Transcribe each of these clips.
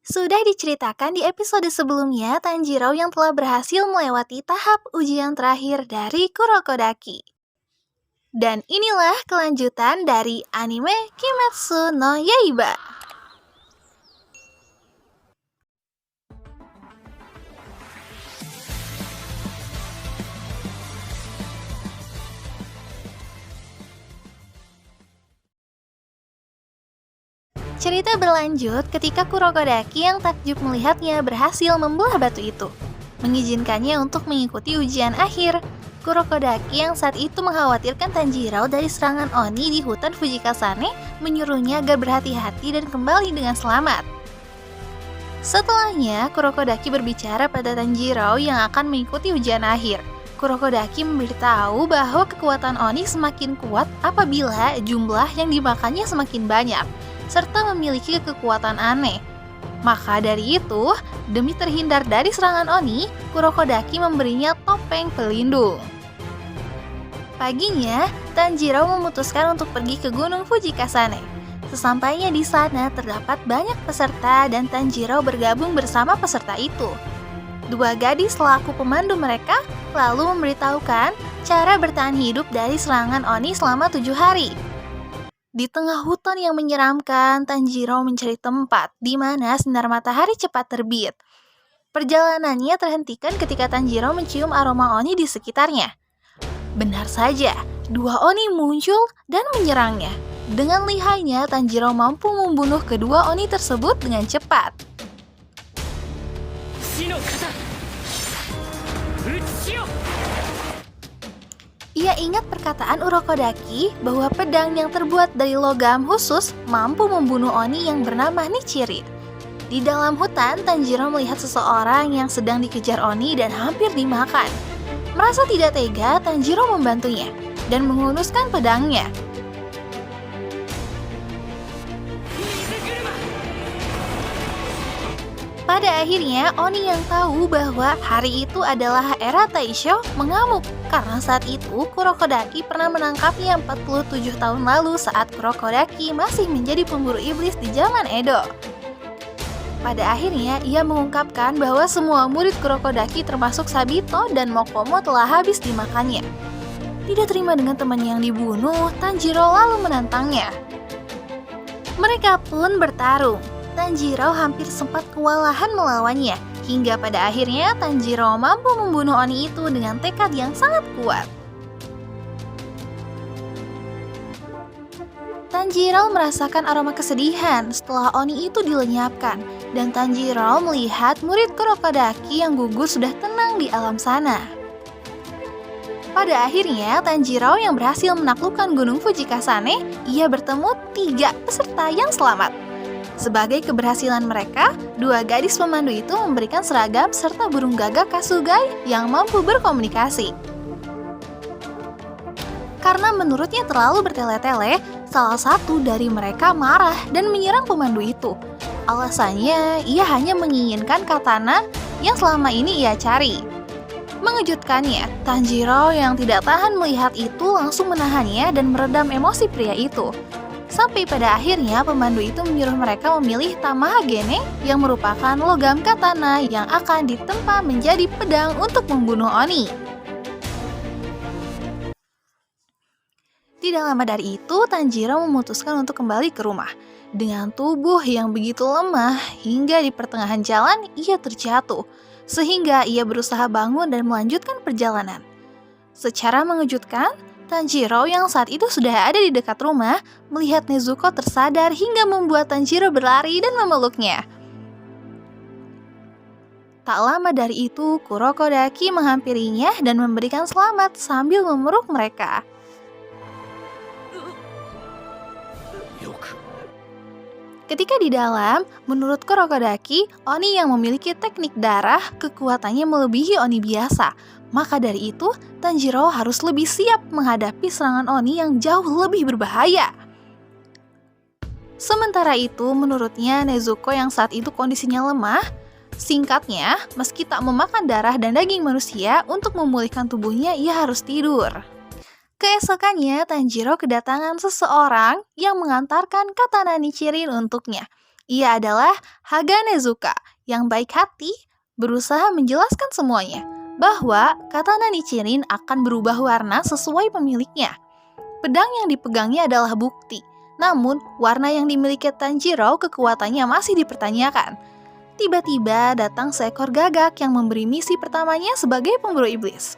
Sudah diceritakan di episode sebelumnya, Tanjiro yang telah berhasil melewati tahap ujian terakhir dari Kurokodaki. Dan inilah kelanjutan dari anime Kimetsu no Yaiba. Cerita berlanjut ketika Kurokodaki yang takjub melihatnya berhasil membelah batu itu, mengizinkannya untuk mengikuti ujian akhir. Kurokodaki yang saat itu mengkhawatirkan Tanjiro dari serangan Oni di hutan Fujikasane menyuruhnya agar berhati-hati dan kembali dengan selamat. Setelahnya, Kurokodaki berbicara pada Tanjiro yang akan mengikuti ujian akhir. Kurokodaki memberitahu bahwa kekuatan Oni semakin kuat apabila jumlah yang dimakannya semakin banyak, serta memiliki kekuatan aneh. Maka dari itu, demi terhindar dari serangan Oni, Kurokodaki memberinya topeng pelindung. Paginya, Tanjiro memutuskan untuk pergi ke Gunung Fujikasane. Sesampainya di sana terdapat banyak peserta dan Tanjiro bergabung bersama peserta itu. Dua gadis selaku pemandu mereka lalu memberitahukan cara bertahan hidup dari serangan Oni selama 7 hari. Di tengah hutan yang menyeramkan, Tanjiro mencari tempat di mana sinar matahari cepat terbit. Perjalanannya terhentikan ketika Tanjiro mencium aroma Oni di sekitarnya. Benar saja, 2 Oni muncul dan menyerangnya. Dengan lihainya, Tanjiro mampu membunuh kedua Oni tersebut dengan cepat. Ia ingat perkataan Urokodaki bahwa pedang yang terbuat dari logam khusus mampu membunuh Oni yang bernama Nichirin. Di dalam hutan, Tanjiro melihat seseorang yang sedang dikejar Oni dan hampir dimakan. Merasa tidak tega, Tanjiro membantunya dan menghunuskan pedangnya. Pada akhirnya, Oni yang tahu bahwa hari itu adalah era Taisho mengamuk karena saat itu Kurokodaki pernah menangkapnya 47 tahun lalu saat Kurokodaki masih menjadi pemburu iblis di zaman Edo. Pada akhirnya, ia mengungkapkan bahwa semua murid Kurokodaki termasuk Sabito dan Mokomo telah habis dimakannya. Tidak terima dengan teman yang dibunuh, Tanjiro lalu menantangnya. Mereka pun bertarung. Tanjiro hampir sempat kewalahan melawannya, hingga pada akhirnya Tanjiro mampu membunuh Oni itu dengan tekad yang sangat kuat. Tanjiro merasakan aroma kesedihan setelah Oni itu dilenyapkan, dan Tanjiro melihat murid Kurokodaki yang gugur sudah tenang di alam sana. Pada akhirnya, Tanjiro yang berhasil menaklukkan Gunung Fujikasane, ia bertemu 3 peserta yang selamat. Sebagai keberhasilan mereka, 2 gadis pemandu itu memberikan seragam serta burung gagak Kasugai yang mampu berkomunikasi. Karena menurutnya terlalu bertele-tele, salah satu dari mereka marah dan menyerang pemandu itu. Alasannya, ia hanya menginginkan katana yang selama ini ia cari. Mengejutkannya, Tanjiro yang tidak tahan melihat itu langsung menahannya dan meredam emosi pria itu. Sampai pada akhirnya pemandu itu menyuruh mereka memilih Tamahagene yang merupakan logam katana yang akan ditempa menjadi pedang untuk membunuh Oni. Tidak lama dari itu, Tanjiro memutuskan untuk kembali ke rumah. Dengan tubuh yang begitu lemah, hingga di pertengahan jalan ia terjatuh, sehingga ia berusaha bangun dan melanjutkan perjalanan. Secara mengejutkan, Tanjiro yang saat itu sudah ada di dekat rumah, melihat Nezuko tersadar hingga membuat Tanjiro berlari dan memeluknya. Tak lama dari itu, Kurokodaki menghampirinya dan memberikan selamat sambil memeluk mereka. Ketika di dalam, menurut Kurokodaki, Oni yang memiliki teknik darah, kekuatannya melebihi Oni biasa. Maka dari itu, Tanjiro harus lebih siap menghadapi serangan Oni yang jauh lebih berbahaya. Sementara itu, menurutnya Nezuko yang saat itu kondisinya lemah, singkatnya, meski tak memakan darah dan daging manusia, untuk memulihkan tubuhnya ia harus tidur. Keesokannya, Tanjiro kedatangan seseorang yang mengantarkan katana Nichirin untuknya. Ia adalah Haga Nezuka yang baik hati, berusaha menjelaskan semuanya, bahwa katana Nichirin akan berubah warna sesuai pemiliknya. Pedang yang dipegangnya adalah bukti, namun warna yang dimiliki Tanjiro kekuatannya masih dipertanyakan. Tiba-tiba datang seekor gagak yang memberi misi pertamanya sebagai pemburu iblis,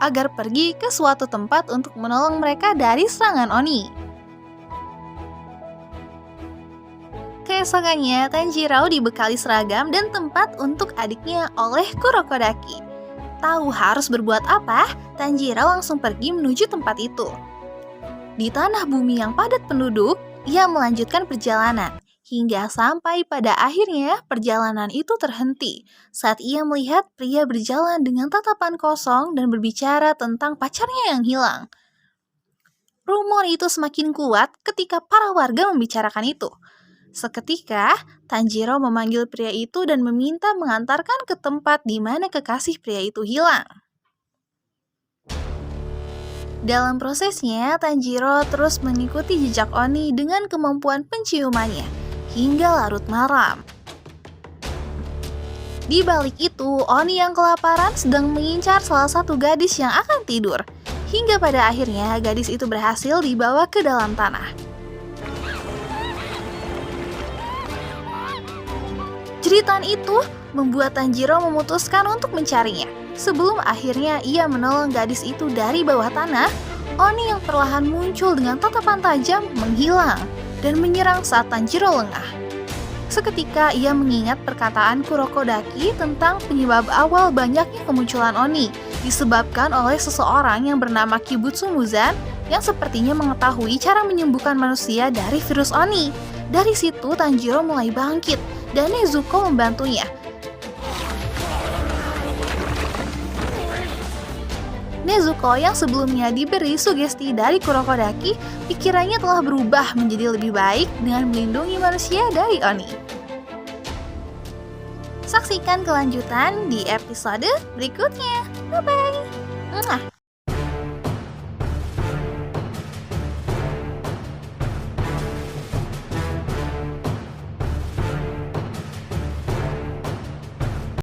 agar pergi ke suatu tempat untuk menolong mereka dari serangan Oni. Keesokannya, Tanjiro dibekali seragam dan tempat untuk adiknya oleh Kurokodaki. Tahu harus berbuat apa, Tanjiro langsung pergi menuju tempat itu. Di tanah bumi yang padat penduduk, ia melanjutkan perjalanan, hingga sampai pada akhirnya perjalanan itu terhenti saat ia melihat pria berjalan dengan tatapan kosong dan berbicara tentang pacarnya yang hilang. Rumor itu semakin kuat ketika para warga membicarakan itu. Seketika, Tanjiro memanggil pria itu dan meminta mengantarkan ke tempat di mana kekasih pria itu hilang. Dalam prosesnya, Tanjiro terus mengikuti jejak Oni dengan kemampuan penciumannya, hingga larut malam. Di balik itu, Oni yang kelaparan sedang mengincar salah satu gadis yang akan tidur, hingga pada akhirnya gadis itu berhasil dibawa ke dalam tanah. Jeritan itu membuat Tanjiro memutuskan untuk mencarinya. Sebelum akhirnya ia menolong gadis itu dari bawah tanah, Oni yang perlahan muncul dengan tatapan tajam menghilang dan menyerang saat Tanjiro lengah. Seketika ia mengingat perkataan Kurokodaki tentang penyebab awal banyaknya kemunculan Oni, disebabkan oleh seseorang yang bernama Kibutsu Muzan yang sepertinya mengetahui cara menyembuhkan manusia dari virus Oni. Dari situ Tanjiro mulai bangkit dan Nezuko membantunya. Nezuko yang sebelumnya diberi sugesti dari Kurokodaki, pikirannya telah berubah menjadi lebih baik dengan melindungi manusia dari Oni. Saksikan kelanjutan di episode berikutnya. Bye-bye.